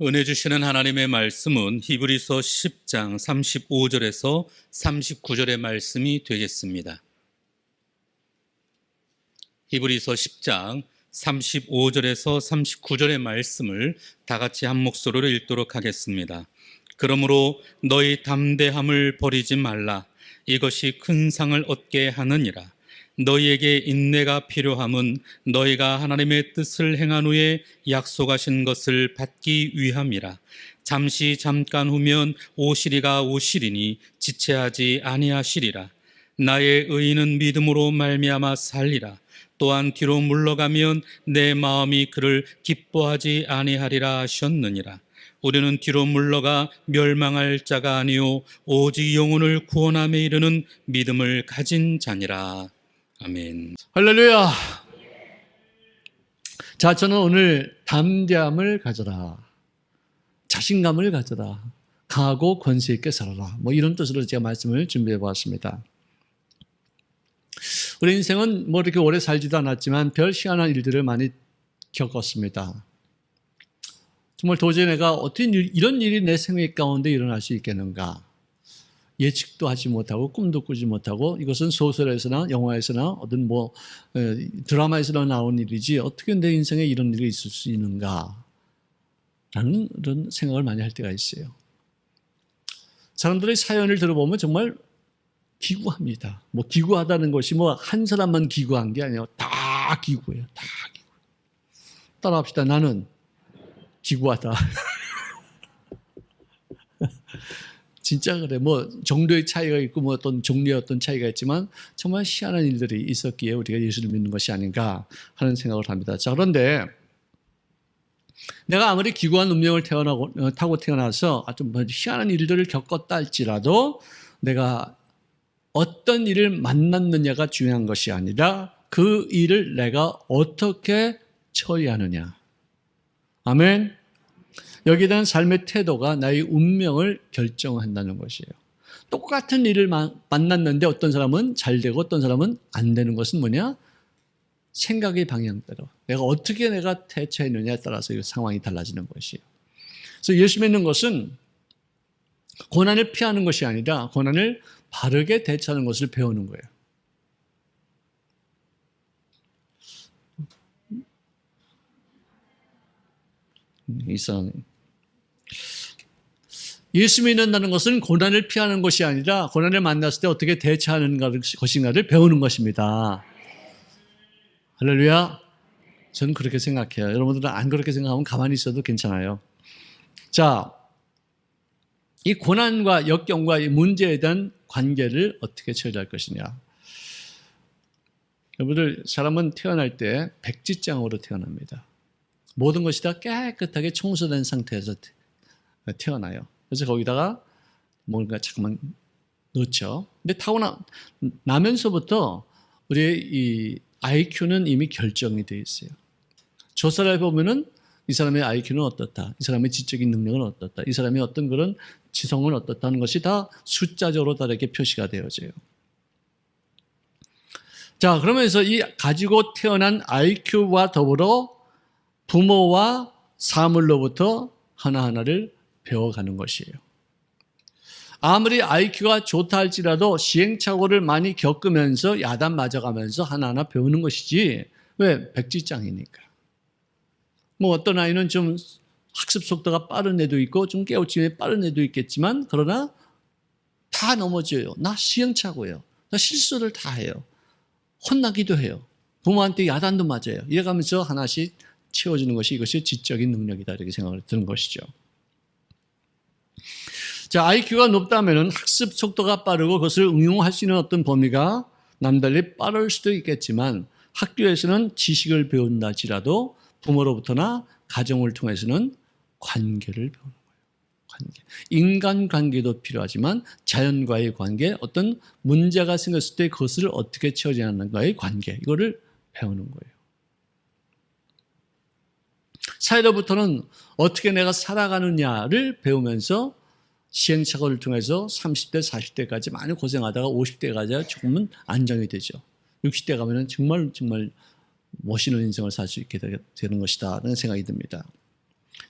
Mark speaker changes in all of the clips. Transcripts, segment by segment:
Speaker 1: 은혜 주시는 하나님의 말씀은 히브리서 10장 35절에서 39절의 말씀이 되겠습니다. 히브리서 10장 35절에서 39절의 말씀을 다 같이 한 목소리로 읽도록 하겠습니다. 그러므로 너희 담대함을 버리지 말라. 이것이 큰 상을 얻게 하느니라. 너희에게 인내가 필요함은 너희가 하나님의 뜻을 행한 후에 약속하신 것을 받기 위함이라. 잠깐 후면 오시리가 오시리니 지체하지 아니하시리라. 나의 의인은 믿음으로 말미암아 살리라. 또한 뒤로 물러가면 내 마음이 그를 기뻐하지 아니하리라 하셨느니라. 우리는 뒤로 물러가 멸망할 자가 아니요 오직 영혼을 구원함에 이르는 믿음을 가진 자니라. 아멘.
Speaker 2: 할렐루야. 자, 저는 오늘 담대함을 가져라, 자신감을 가져라, 강하고 권세 있게 살아라, 이런 뜻으로 제가 말씀을 준비해 보았습니다. 우리 인생은 이렇게 오래 살지도 않았지만 별 희한한 일들을 많이 겪었습니다. 정말 도저히 내가 어떻게 이런 일이 내 생애 가운데 일어날 수 있겠는가, 예측도 하지 못하고 꿈도 꾸지 못하고, 이것은 소설에서나 영화에서나 어떤 드라마에서나 나온 일이지 어떻게 내 인생에 이런 일이 있을 수 있는가 라는 이런 생각을 많이 할 때가 있어요. 사람들의 사연을 들어보면 정말 기구합니다. 기구하다는 것이 한 사람만 기구한 게 아니에요. 다 기구예요. 다 기구. 따라합시다. 나는 기구하다. 진짜 그래. 정도의 차이가 있고 어떤 종류의 어떤 차이가 있지만 정말 희한한 일들이 있었기에 우리가 예수를 믿는 것이 아닌가 하는 생각을 합니다. 자, 그런데 내가 아무리 기구한 운명을 타고 태어나서 좀 희한한 일들을 겪었다 할지라도 내가 어떤 일을 만났느냐가 중요한 것이 아니라 그 일을 내가 어떻게 처리하느냐. 아멘. 여기에 대한 삶의 태도가 나의 운명을 결정한다는 것이에요. 똑같은 일을 만났는데 어떤 사람은 잘 되고 어떤 사람은 안 되는 것은 뭐냐? 생각의 방향대로 내가 어떻게 대처했느냐에 따라서 이 상황이 달라지는 것이에요. 그래서 예수 믿는 것은 고난을 피하는 것이 아니라 고난을 바르게 대처하는 것을 배우는 거예요. 예수 믿는다는 것은 고난을 피하는 것이 아니라 고난을 만났을 때 어떻게 대처하는 것인가를 배우는 것입니다. 할렐루야. 저는 그렇게 생각해요. 여러분들은 안 그렇게 생각하면 가만히 있어도 괜찮아요. 자, 이 고난과 역경과 이 문제에 대한 관계를 어떻게 처리할 것이냐. 여러분들, 사람은 태어날 때 백지장으로 태어납니다. 모든 것이 다 깨끗하게 청소된 상태에서 태어나요. 그래서 거기다가 뭔가 잠깐만 넣죠. 근데 나면서부터 우리의 이 IQ는 이미 결정이 되어 있어요. 조사를 해보면은 이 사람의 IQ는 어떻다, 이 사람의 지적인 능력은 어떻다, 이 사람의 어떤 그런 지성은 어떻다는 것이 다 숫자적으로 다 이렇게 표시가 되어져요. 자, 그러면서 이 가지고 태어난 IQ와 더불어 부모와 사물로부터 하나하나를 배워가는 것이에요. 아무리 IQ가 좋다 할지라도 시행착오를 많이 겪으면서 야단 맞아가면서 하나하나 배우는 것이지, 왜? 백지장이니까. 어떤 아이는 좀 학습 속도가 빠른 애도 있고 좀 깨우침이 빠른 애도 있겠지만, 그러나 다 넘어져요. 나 시행착오예요. 나 실수를 다 해요. 혼나기도 해요. 부모한테 야단도 맞아요. 이래가면서 하나씩 채워주는 것이, 이것이 지적인 능력이다, 이렇게 생각을 드는 것이죠. 자, IQ가 높다면 학습 속도가 빠르고 그것을 응용할 수 있는 어떤 범위가 남달리 빠를 수도 있겠지만, 학교에서는 지식을 배운다 할지라도 부모로부터나 가정을 통해서는 관계를 배우는 거예요. 관계. 인간관계도 필요하지만 자연과의 관계, 어떤 문제가 생겼을 때 그것을 어떻게 처리하는가의 관계, 이거를 배우는 거예요. 사회로부터는 어떻게 내가 살아가느냐를 배우면서 시행착오를 통해서 30대, 40대까지 많이 고생하다가 50대 가자 조금은 안정이 되죠. 60대 가면은 정말 멋있는 인생을 살 수 있게 되는 것이다 라는 생각이 듭니다.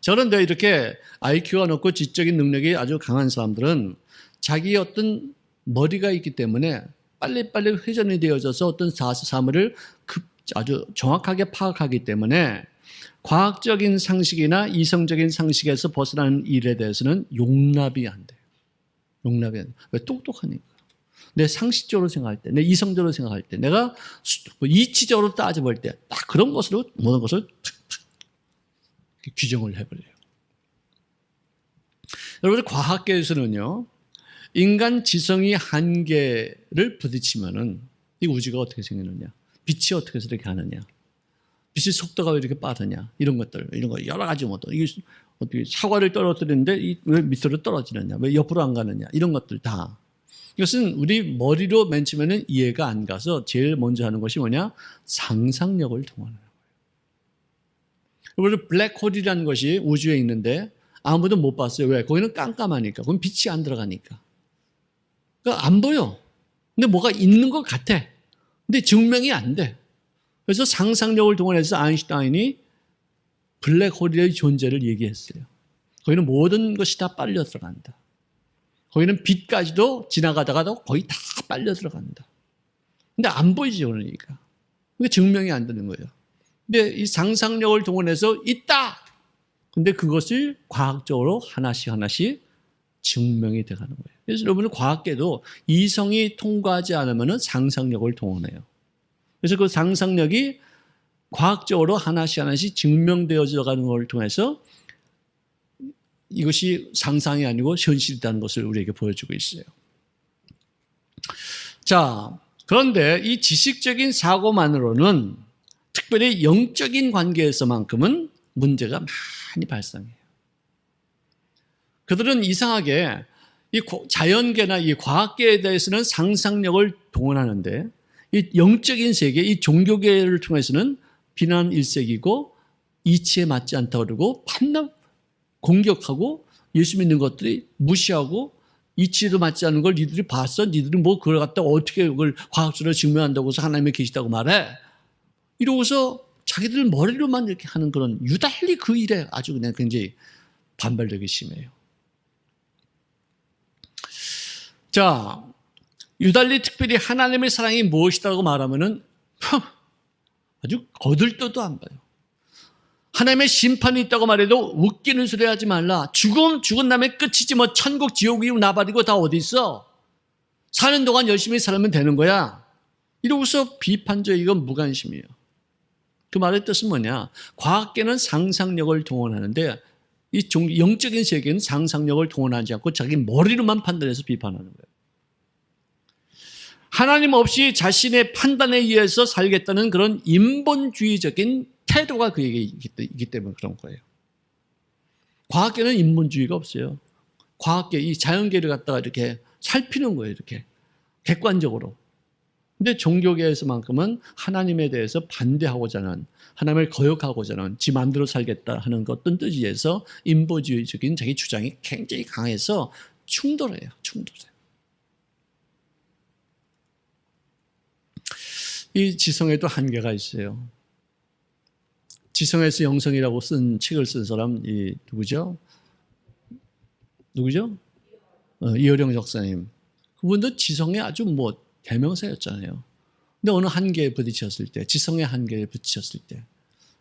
Speaker 2: 그런데 이렇게 IQ가 높고 지적인 능력이 아주 강한 사람들은 자기 어떤 머리가 있기 때문에 빨리빨리 회전이 되어져서 어떤 사물을 아주 정확하게 파악하기 때문에 과학적인 상식이나 이성적인 상식에서 벗어나는 일에 대해서는 용납이 안 돼요. 용납이 안 돼요. 왜? 똑똑하니까. 내 상식적으로 생각할 때, 내 이성적으로 생각할 때, 내가 이치적으로 따져볼 때 딱 그런 것으로 모든 것을 탁탁 규정을 해버려요. 여러분, 과학계에서는요, 인간 지성이 한계를 부딪히면은 이 우주가 어떻게 생기느냐, 빛이 어떻게 해서 이렇게 하느냐, 빛의 속도가 왜 이렇게 빠르냐, 이런 것들, 이런 거 여러 가지 뭐또 이게 어떻게 사과를 떨어뜨리는데 왜 밑으로 떨어지느냐, 왜 옆으로 안 가느냐, 이런 것들 다. 이것은 우리 머리로 맨 처음에는 이해가 안 가서 제일 먼저 하는 것이 뭐냐, 상상력을 통하는 거예요. 그리고 블랙홀이라는 것이 우주에 있는데 아무도 못 봤어요. 왜? 거기는 깜깜하니까. 그럼 빛이 안 들어가니까. 그러니까 안 보여. 근데 뭐가 있는 것 같아. 근데 증명이 안 돼. 그래서 상상력을 동원해서 아인슈타인이 블랙홀의 존재를 얘기했어요. 거기는 모든 것이 다 빨려 들어간다. 거기는 빛까지도 지나가다가도 거의 다 빨려 들어간다. 근데 안 보이죠, 그러니까. 그게 증명이 안 되는 거예요. 근데 이 상상력을 동원해서 있다! 근데 그것을 과학적으로 하나씩 하나씩 증명이 돼가는 거예요. 그래서 여러분은 과학계도 이성이 통과하지 않으면 상상력을 동원해요. 그래서 그 상상력이 과학적으로 하나씩 하나씩 증명되어져 가는 걸 통해서 이것이 상상이 아니고 현실이라는 것을 우리에게 보여주고 있어요. 자, 그런데 이 지식적인 사고만으로는 특별히 영적인 관계에서만큼은 문제가 많이 발생해요. 그들은 이상하게 이 자연계나 이 과학계에 대해서는 상상력을 동원하는데 이 영적인 세계, 이 종교계를 통해서는 비난 일색이고 이치에 맞지 않다고 그러고 반납 공격하고 예수 믿는 것들이 무시하고 이치에도 맞지 않는 걸 니들이 봤어? 니들은 뭐 그걸 갖다 어떻게 그걸 과학적으로 증명한다고 해서 하나님이 계시다고 말해? 이러고서 자기들 머리로만 이렇게 하는 그런 유달리 그 일에 아주 그냥 굉장히 반발력이 심해요. 자, 유달리 특별히 하나님의 사랑이 무엇이라고 말하면은 아주 거들떠도 안 봐요. 하나님의 심판이 있다고 말해도 웃기는 소리 하지 말라. 죽은 다음에 끝이지 뭐 천국 지옥이고 나발이고 다 어디 있어. 사는 동안 열심히 살면 되는 거야. 이러고서 비판적이고 무관심이에요. 그 말의 뜻은 뭐냐. 과학계는 상상력을 동원하는데 이 영적인 세계는 상상력을 동원하지 않고 자기 머리로만 판단해서 비판하는 거예요. 하나님 없이 자신의 판단에 의해서 살겠다는 그런 인본주의적인 태도가 그에게 있기 때문에 그런 거예요. 과학계는 인본주의가 없어요. 과학계, 이 자연계를 갖다가 이렇게 살피는 거예요. 이렇게 객관적으로. 근데 종교계에서만큼은 하나님에 대해서 반대하고자 하는, 하나님을 거역하고자 하는, 지 마음대로 살겠다 하는 어떤 뜻에서 인본주의적인 자기 주장이 굉장히 강해서 충돌해요. 이 지성에도 한계가 있어요. 지성에서 영성이라고 쓴 책을 쓴 사람 이 누구죠? 이어령 적사님. 그분도 지성의 아주 뭐 대명사였잖아요. 근데 어느 한계에 부딪혔을 때, 지성의 한계에 부딪혔을 때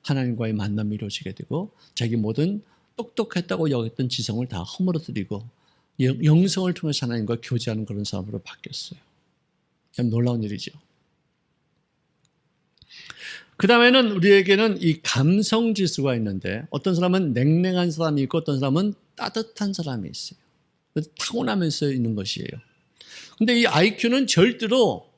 Speaker 2: 하나님과의 만남이 이루어지게 되고 자기 모든 똑똑했다고 여겼던 지성을 다 허물어뜨리고 영성을 통해서 하나님과 교제하는 그런 사람으로 바뀌었어요. 참 놀라운 일이죠. 그 다음에는 우리에게는 이 감성 지수가 있는데 어떤 사람은 냉랭한 사람이 있고 어떤 사람은 따뜻한 사람이 있어요. 그래서 타고나면서 있는 것이에요. 근데 이 IQ는 절대로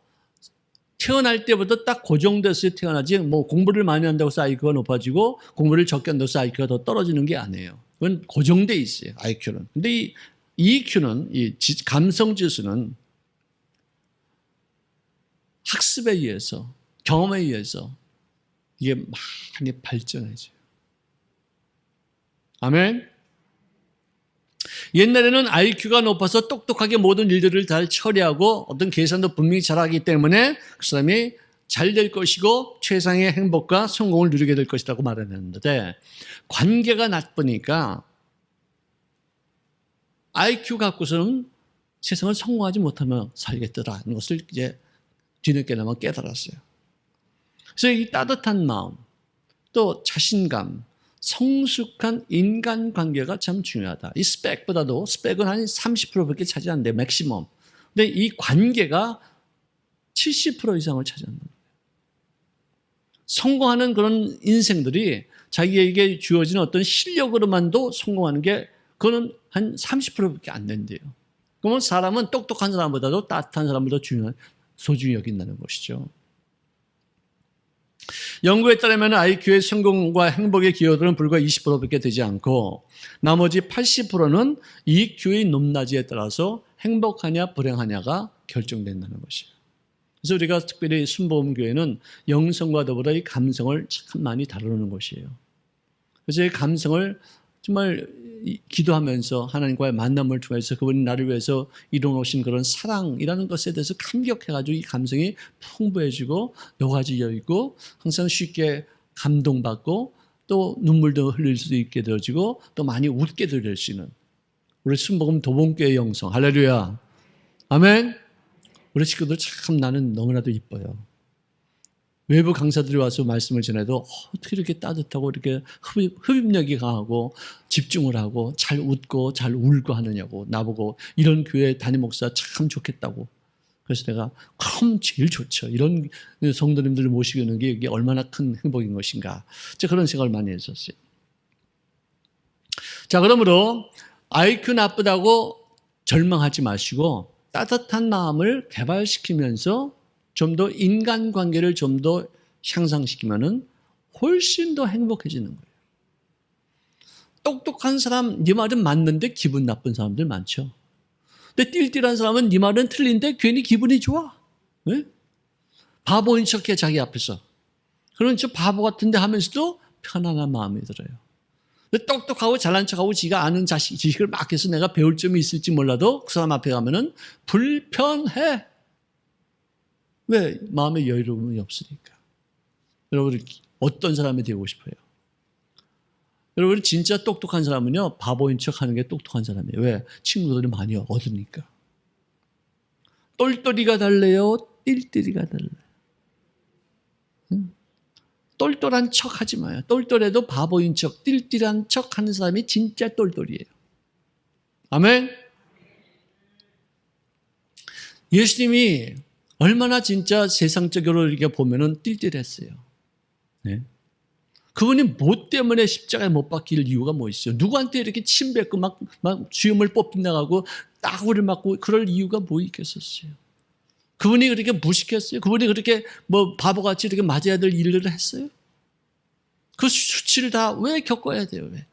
Speaker 2: 태어날 때부터 딱 고정돼서 태어나지 뭐 공부를 많이 한다고 해서 IQ가 높아지고 공부를 적게 한다고 해서 IQ가 더 떨어지는 게 아니에요. 그건 고정돼 있어요. IQ는. 근데 이 EQ는 이 감성 지수는 학습에 의해서 경험에 의해서 이게 많이 발전해져요. 아멘. 옛날에는 IQ가 높아서 똑똑하게 모든 일들을 잘 처리하고 어떤 계산도 분명히 잘하기 때문에 그 사람이 잘 될 것이고 최상의 행복과 성공을 누리게 될 것이라고 말했는데 관계가 나쁘니까 IQ 갖고서는 세상을 성공하지 못하며 살겠더라는 것을 이제 뒤늦게나마 깨달았어요. 그래서 이 따뜻한 마음, 또 자신감, 성숙한 인간관계가 참 중요하다. 이 스펙보다도 스펙은 한 30%밖에 차지하는데 맥시멈. 근데 이 관계가 70% 이상을 차지한다. 성공하는 그런 인생들이 자기에게 주어진 어떤 실력으로만도 성공하는 게 그거는 한 30%밖에 안 된대요. 그러면 사람은 똑똑한 사람보다도 따뜻한 사람을 더 소중히 여긴다는 것이죠. 연구에 따르면 IQ의 성공과 행복의 기여도는 불과 20%밖에 되지 않고 나머지 80%는 EQ의 높낮이에 따라서 행복하냐 불행하냐가 결정된다는 것이에요. 그래서 우리가 특별히 순복음교회는 영성과 더불어 이 감성을 참 많이 다루는 것이에요. 그래서 이 감성을 정말 기도하면서 하나님과의 만남을 통해서 그분이 나를 위해서 이뤄놓으신 그런 사랑이라는 것에 대해서 감격해가지고 이 감성이 풍부해지고 녹아지어 있고 항상 쉽게 감동받고 또 눈물도 흘릴 수 있게 되어지고 또 많이 웃게 될 수 있는 우리 순복음 도봉교회 영성. 할렐루야. 아멘. 우리 친구들 참 나는 너무나도 이뻐요. 외부 강사들이 와서 말씀을 전해도 어떻게 이렇게 따뜻하고 이렇게 흡입력이 강하고 집중을 하고 잘 웃고 잘 울고 하느냐고 나보고 이런 교회 담임 목사 참 좋겠다고. 그래서 내가 그럼 제일 좋죠. 이런 성도님들을 모시는 게 이게 얼마나 큰 행복인 것인가. 제가 그런 생각을 많이 했었어요. 자, 그러므로 IQ 나쁘다고 절망하지 마시고 따뜻한 마음을 개발시키면서 좀 더 인간관계를 좀 더 향상시키면은 훨씬 더 행복해지는 거예요. 똑똑한 사람 네 말은 맞는데 기분 나쁜 사람들 많죠. 근데 띨띨한 사람은 네 말은 틀린데 괜히 기분이 좋아. 네? 바보인 척해 자기 앞에서. 그런 저 바보 같은데 하면서도 편안한 마음이 들어요. 근데 똑똑하고 잘난 척하고 지가 아는 지식을 막 해서 내가 배울 점이 있을지 몰라도 그 사람 앞에 가면은 불편해. 왜? 마음의 여유로움이 없으니까. 여러분 어떤 사람이 되고 싶어요? 여러분 진짜 똑똑한 사람은요 바보인 척하는 게 똑똑한 사람이에요. 왜? 친구들이 많이 얻으니까. 똘똘이가 달래요? 띨띨이가 달래요? 똘똘한 척 하지 마요. 똘똘해도 바보인 척, 띨띨한 척 하는 사람이 진짜 똘똘이에요. 아멘? 예수님이 얼마나 진짜 세상적으로 이렇게 보면은 띨띨했어요. 네? 그분이 뭐 때문에 십자가에 못 박힐 이유가 뭐 있어요? 누구한테 이렇게 침 뱉고 막 주염을 뽑힌다고 따구를 맞고 그럴 이유가 뭐 있겠었어요? 그분이 그렇게 무식했어요? 그분이 그렇게 뭐 바보같이 이렇게 맞아야 될 일을 했어요? 그 수치를 다 왜 겪어야 돼요? 왜?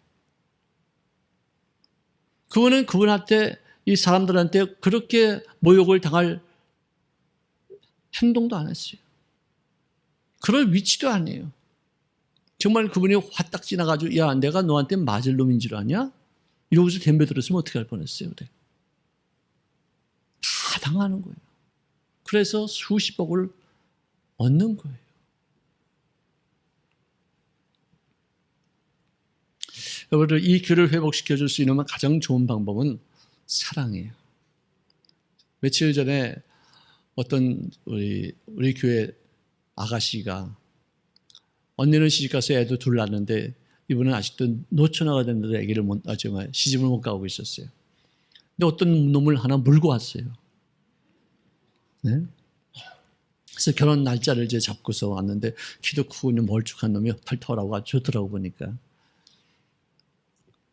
Speaker 2: 그분은 그분한테 이 사람들한테 그렇게 모욕을 당할 행동도 안 했어요. 그럴 위치도 아니에요. 정말 그분이 화딱 지나가지고 야 내가 너한테 맞을 놈인 줄 아냐? 이러고서 덤벼들었으면 어떻게 할 뻔했어요. 그래. 다 당하는 거예요. 그래서 수십억을 얻는 거예요. 여러분 이 귀를 회복시켜줄 수 있는 가장 좋은 방법은 사랑이에요. 며칠 전에 어떤 우리 교회 아가씨가 언니는 시집가서 애도 둘 낳았는데 이분은 아직도 노처녀가 됐는데 아기를 시집을 못 가고 있었어요. 근데 어떤 놈을 하나 물고 왔어요. 네? 그래서 결혼 날짜를 이제 잡고서 왔는데 키도 크고 멀쭉한 놈이 털털하고 아주 좋더라고 보니까.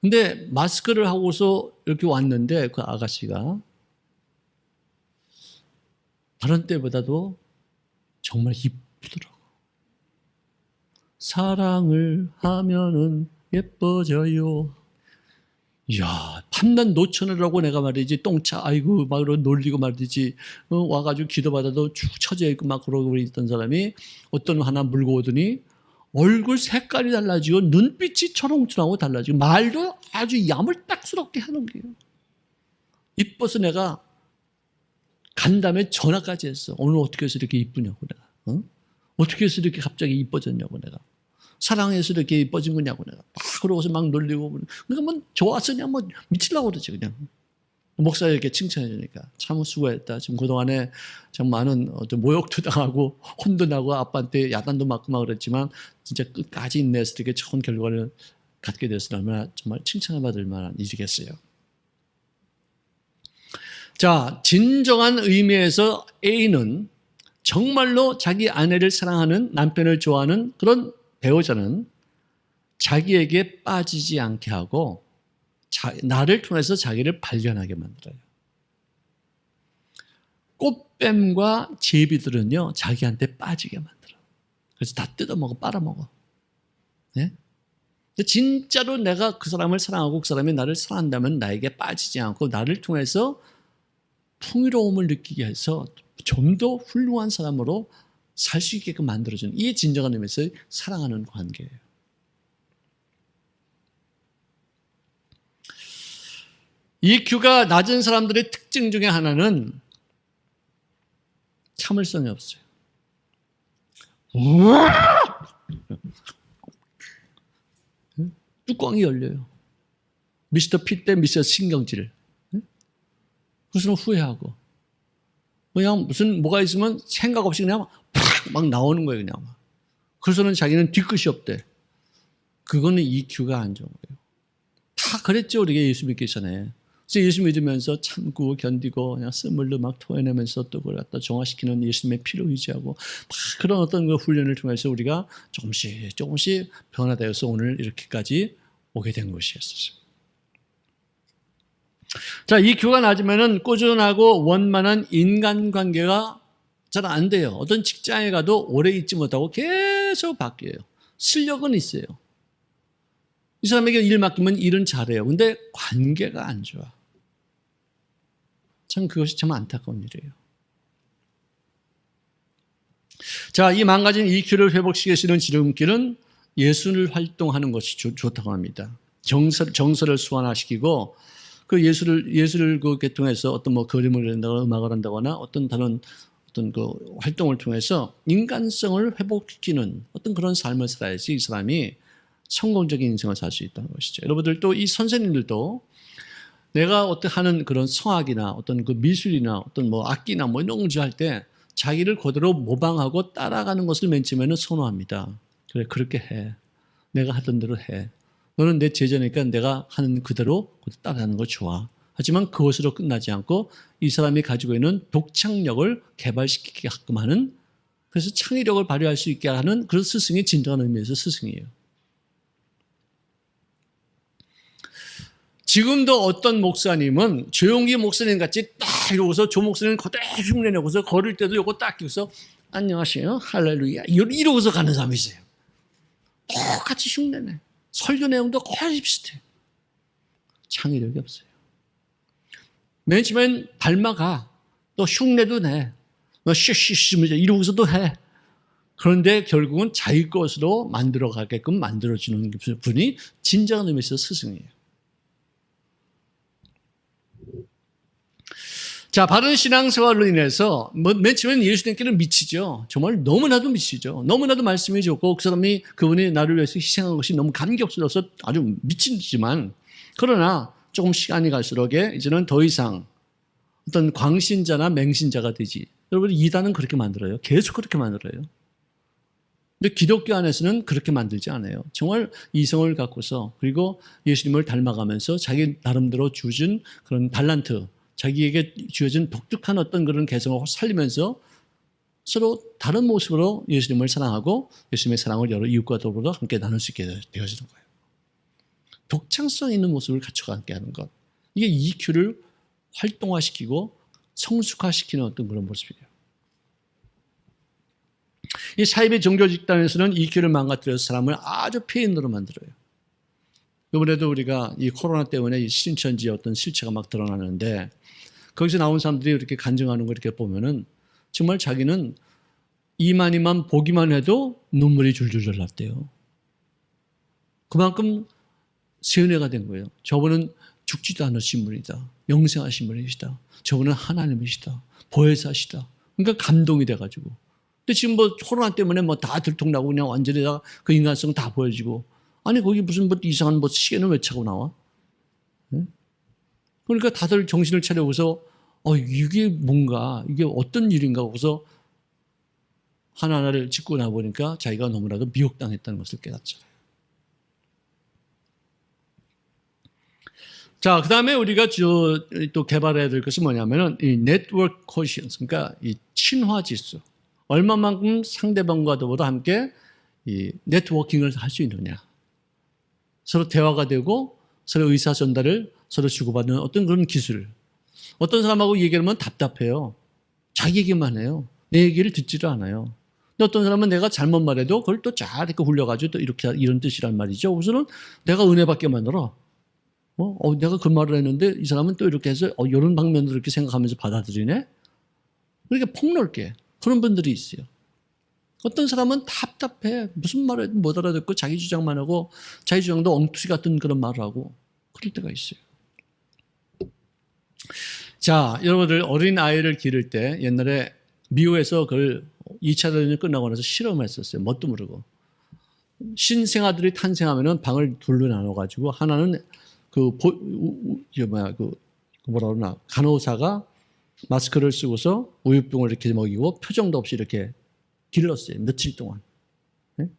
Speaker 2: 근데 마스크를 하고서 이렇게 왔는데 그 아가씨가 다른 때보다도 정말 이쁘더라고. 사랑을 하면은 예뻐져요. 이야, 판단 노처녀라고 내가 말이지 똥차 아이고 막 놀리고 말이지 와가지고 기도받아도 축 처져 있고 막 그러고 있던 사람이 어떤 하나 물고 오더니 얼굴 색깔이 달라지고 눈빛이 초롱초롱하고 달라지고 말도 아주 야물딱스럽게 하는 거예요. 이뻐서 내가 간담회 전화까지 했어. 오늘 어떻게 해서 이렇게 이쁘냐고 내가. 어떻게 해서 이렇게 갑자기 이뻐졌냐고 내가. 사랑해서 이렇게 이뻐진 거냐고 내가. 막 그러고서 막 놀리고. 그러니까 뭐 좋았어 그냥 뭐 미치려고 그러지 그냥. 목사가 이렇게 칭찬해 주니까 참 수고했다. 지금 그동안에 참 많은 모욕도 당하고 혼도 나고 아빠한테 야단도 맞고 막 그랬지만 진짜 끝까지 인내해서 이렇게 좋은 결과를 갖게 돼서 얼마나 정말 칭찬을 받을 만한 일이겠어요. 자, 진정한 의미에서 A는 정말로 자기 아내를 사랑하는, 남편을 좋아하는 그런 배우자는 자기에게 빠지지 않게 하고 나를 통해서 자기를 발견하게 만들어요. 꽃뱀과 제비들은요, 자기한테 빠지게 만들어요. 그래서 다 뜯어먹어, 빨아먹어. 네? 근데 진짜로 내가 그 사람을 사랑하고 그 사람이 나를 사랑한다면 나에게 빠지지 않고 나를 통해서 풍요로움을 느끼게 해서 좀 더 훌륭한 사람으로 살 수 있게끔 만들어주는, 이게 진정한 의미에서 사랑하는 관계예요. EQ가 낮은 사람들의 특징 중에 하나는 참을성이 없어요. 뚜껑이 열려요. 미스터 P 때 미스터 신경질. 그래서 후회하고. 그냥 무슨 뭐가 있으면 생각 없이 그냥 막 나오는 거예요, 그냥. 그래서는 자기는 뒤끝이 없대. 그거는 EQ가 안 좋은 거예요. 다 그랬죠, 우리가 예수 믿기 전에. 그래서 예수 믿으면서 참고 견디고 그냥 쓴물로 막 토해내면서 또 그걸 갖다 정화시키는 예수님의 피로 의지하고 막 그런 어떤 그 훈련을 통해서 우리가 조금씩 변화되어서 오늘 이렇게까지 오게 된 것이었어요. 자, EQ가 낮으면은 꾸준하고 원만한 인간관계가 잘 안 돼요. 어떤 직장에 가도 오래 있지 못하고 계속 바뀌어요. 실력은 있어요. 이 사람에게 일 맡기면 일은 잘해요. 근데 관계가 안 좋아. 참 그것이 참 안타까운 일이에요. 자, 이 망가진 EQ를 회복시킬 수 있는 지름길은 예술을 활동하는 것이 좋다고 합니다. 정서를 수완화시키고 그 예술을 그렇게 통해서 어떤 뭐 그림을 한다거나 음악을 한다거나 어떤 다른 어떤 그 활동을 통해서 인간성을 회복시키는 어떤 그런 삶을 살아야지 이 사람이 성공적인 인생을 살 수 있다는 것이죠. 여러분들 또 이 선생님들도 내가 어떻게 하는 그런 성악이나 어떤 그 미술이나 어떤 뭐 악기나 뭐 이런 거 할 때 자기를 그대로 모방하고 따라가는 것을 맨 처음에는 선호합니다. 그래, 그렇게 해. 내가 하던 대로 해. 너는 내 제자니까 내가 하는 그대로 따라하는 거 좋아. 하지만 그것으로 끝나지 않고 이 사람이 가지고 있는 독창력을 개발시키게끔 하는, 그래서 창의력을 발휘할 수 있게 하는 그런 스승이 진정한 의미에서 스승이에요. 지금도 어떤 목사님은 조용기 목사님 같이 딱 이러고서 조 목사님 그대로 흉내내고서 걸을 때도 요거 딱 끼고서 안녕하세요 할렐루야 이러고서 가는 사람이 있어요. 똑같이 흉내내. 설교 내용도 거의 비슷해. 창의력이 없어요. 맨 처음엔 닮아가. 또 흉내도 내. 너 쉬쉬쉬 이러고서도 해. 그런데 결국은 자기 것으로 만들어가게끔 만들어주는 분이 진정한 의미에서 스승이에요. 자, 바른 신앙생활로 인해서 맨 처음엔 예수님께는 미치죠. 정말 너무나도 미치죠. 너무나도 말씀이 좋고 그분이 나를 위해서 희생한 것이 너무 감격스러워서 아주 미치지만, 그러나 조금 시간이 갈수록 이제는 더 이상 어떤 광신자나 맹신자가 되지. 여러분, 이단은 그렇게 만들어요. 계속 그렇게 만들어요. 근데 기독교 안에서는 그렇게 만들지 않아요. 정말 이성을 갖고서, 그리고 예수님을 닮아가면서 자기 나름대로 주어진 그런 달란트, 자기에게 주어진 독특한 어떤 그런 개성을 살리면서 서로 다른 모습으로 예수님을 사랑하고 예수님의 사랑을 여러 이웃과 더불어 함께 나눌 수 있게 되어지는 거예요. 독창성 있는 모습을 갖춰가게 하는 것. 이게 EQ를 활동화시키고 성숙화시키는 어떤 그런 모습이에요. 이 사이비 종교 집단에서는 EQ를 망가뜨려서 사람을 아주 폐인으로 만들어요. 이번에도 우리가 이 코로나 때문에 이 신천지의 어떤 실체가 막 드러나는데, 거기서 나온 사람들이 이렇게 간증하는 거 이렇게 보면은 정말 자기는 이만 보기만 해도 눈물이 줄줄 났대요. 그만큼 세뇌가 된 거예요. 저분은 죽지도 않으신 분이다. 영생하신 분이시다. 저분은 하나님이시다. 보혜사시다. 그러니까 감동이 돼가지고 근데 지금 뭐 코로나 때문에 뭐 다 들통나고 그냥 완전히 다 그 인간성 다 보여지고. 아니, 거기 무슨 뭐 이상한 뭐 시계는 왜 차고 나와? 네? 그러니까 다들 정신을 차려서 이게 뭔가, 이게 어떤 일인가 하고서 하나하나를 짚고 나보니까 자기가 너무나도 미혹당했다는 것을 깨닫죠. 자, 그 다음에 우리가 또 개발해야 될 것은 뭐냐면은 이 네트워크 코시언스, 그러니까 이 친화 지수. 얼마만큼 상대방과 더불어 함께 이 네트워킹을 할 수 있느냐. 서로 대화가 되고 서로 의사 전달을 서로 주고받는 어떤 그런 기술. 어떤 사람하고 얘기하면 답답해요. 자기 얘기만 해요. 내 얘기를 듣지를 않아요. 근데 어떤 사람은 내가 잘못 말해도 그걸 또 잘 이렇게 굴려가지고 또 이렇게 이런 뜻이란 말이죠. 우선은 내가 은혜받게 만들어. 내가 그 말을 했는데 이 사람은 또 이렇게 해서 이런 방면으로 이렇게 생각하면서 받아들이네. 그렇게 폭넓게 그런 분들이 있어요. 어떤 사람은 답답해. 무슨 말을 못 알아듣고 자기 주장만 하고 자기 주장도 엉투리 같은 그런 말을 하고 그럴 때가 있어요. 자, 여러분들 어린 아이를 기를 때 옛날에 미국에서 그걸 2차 대전이 끝나고 나서 실험했었어요. 뭣도 모르고. 신생아들이 탄생하면은 방을 둘로 나눠가지고 하나는 뭐라 그러나 간호사가 마스크를 쓰고서 우유병을 이렇게 먹이고 표정도 없이 이렇게 길렀어요. 며칠 동안. 네?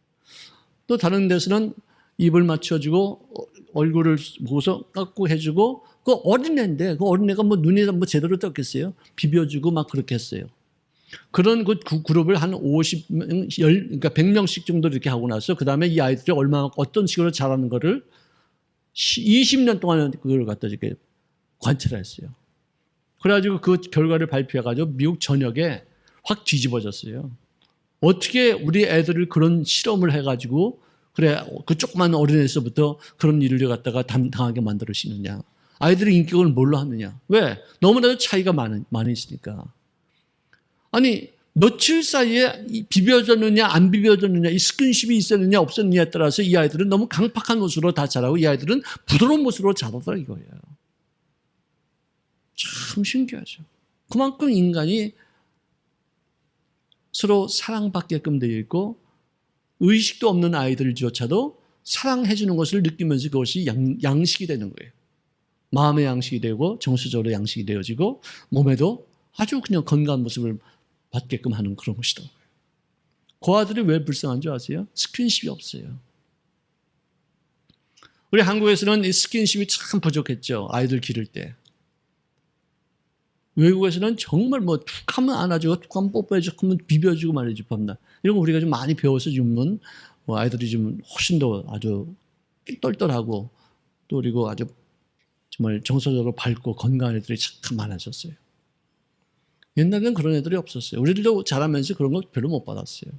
Speaker 2: 또 다른 데서는 입을 맞춰주고 얼굴을 보고서 깎고 해주고 그 어린애인데 그 어린애가 뭐 눈에다 뭐 제대로 떴겠어요? 비벼주고 막 그렇게 했어요. 그런 그 그룹을 한 50명, 그러니까 100명씩 정도 이렇게 하고 나서 그 다음에 이 아이들이 얼마나 어떤 식으로 자라는 거를 20년 동안 그걸 갖다 이렇게 관찰했어요. 그래가지고 그 결과를 발표해가지고 미국 전역에 확 뒤집어졌어요. 어떻게 우리 애들을 그런 실험을 해가지고 그래 그 조그만 어린애에서부터 그런 일을 갖다가 당하게 만들 수 있느냐. 아이들의 인격을 뭘로 하느냐. 왜? 너무나도 차이가 많이 있으니까. 아니 며칠 사이에 비벼졌느냐 안 비벼졌느냐 이 스킨십이 있었느냐 없었느냐에 따라서 이 아이들은 너무 강팍한 모습으로 다 자라고 이 아이들은 부드러운 모습으로 자라더라 이거예요. 참 신기하죠. 그만큼 인간이 서로 사랑받게끔 되어 있고 의식도 없는 아이들조차도 사랑해 주는 것을 느끼면서 그것이 양식이 되는 거예요. 마음의 양식이 되고 정서적으로 양식이 되어지고 몸에도 아주 그냥 건강한 모습을 받게끔 하는 그런 것이다. 그 아들이 왜 불쌍한 줄 아세요? 스킨십이 없어요. 우리 한국에서는 이 스킨십이 참 부족했죠. 아이들 기를 때. 외국에서는 정말 뭐 툭 하면 안아주고 툭 하면 뽀뽀해주고 하면 비벼주고 말이죠. 밤낮. 이런 거 우리가 좀 많이 배워서 주면 아이들이 좀 훨씬 더 아주 똘똘하고 또 그리고 아주 정말 정서적으로 밝고 건강한 애들이 참 많아졌어요. 옛날에는 그런 애들이 없었어요. 우리들도 자라면서 그런 거 별로 못 받았어요.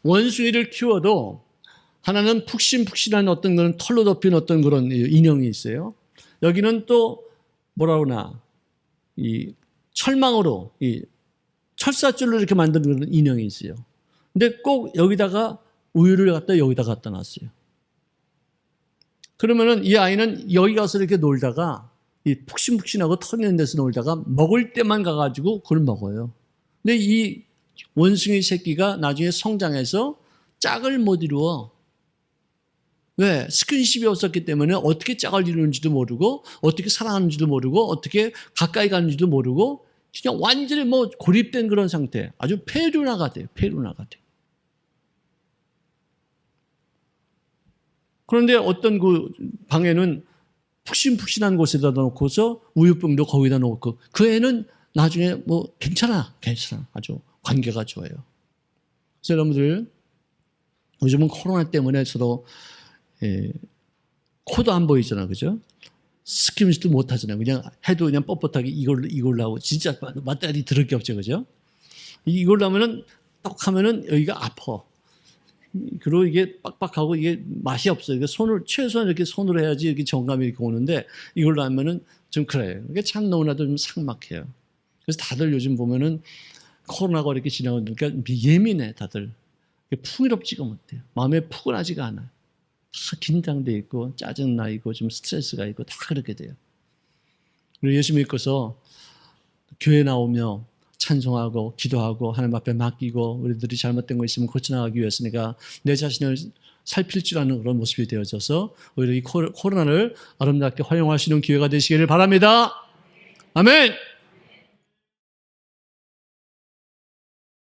Speaker 2: 원숭이를 키워도 하나는 푹신푹신한 어떤 그런 털로 덮인 어떤 그런 인형이 있어요. 여기는 또 뭐라 그러나 이 철망으로 이 철사줄로 이렇게 만든 그런 인형이 있어요. 근데 꼭 여기다가 우유를 여기다 갖다 놨어요. 그러면은 이 아이는 여기 가서 이렇게 놀다가 이 푹신푹신하고 털 있는 데서 놀다가 먹을 때만 가가지고 그걸 먹어요. 근데 이 원숭이 새끼가 나중에 성장해서 짝을 못 이루어. 왜? 스킨십이 없었기 때문에 어떻게 짝을 이루는지도 모르고 어떻게 사랑하는지도 모르고 어떻게 가까이 가는지도 모르고 그냥 완전히 뭐 고립된 그런 상태. 아주 페루나가 돼요. 페루나가 돼요. 그런데 어떤 그 방에는 푹신푹신한 곳에다 놓고서 우유병도 거기다 놓고 그 애는 나중에 뭐 괜찮아. 아주 관계가 좋아요. 그래서 여러분들 요즘은 코로나 때문에 서로 코도 안 보이잖아. 그죠? 스킨십도 못 하잖아요. 그냥 해도 그냥 뻣뻣하게 이걸로 하고 진짜 맞다리 들을 게 없죠. 그죠? 이걸로 하면은 떡 하면은 여기가 아파. 그리고 이게 빡빡하고 이게 맛이 없어요. 이게 최소한 이렇게 손으로 해야지 이렇게 정감이 이렇게 오는데 이걸로 하면은 좀 그래요. 이게 참 너무나도 좀 삭막해요. 그래서 다들 요즘 보면은 코로나가 이렇게 지나오니까 예민해, 다들. 풍요롭지가 못해요. 마음에 푸근하지가 않아요. 다 긴장돼 있고 짜증나 있고 좀 스트레스가 있고 다 그렇게 돼요. 그리고 예수 믿고서 교회 나오며 찬송하고 기도하고 하나님 앞에 맡기고 우리들이 잘못된 거 있으면 고쳐나가기 위해서니까 내 자신을 살필 줄 아는 그런 모습이 되어져서 오히려 이 코로나를 아름답게 활용할 수 있는 기회가 되시기를 바랍니다. 아멘.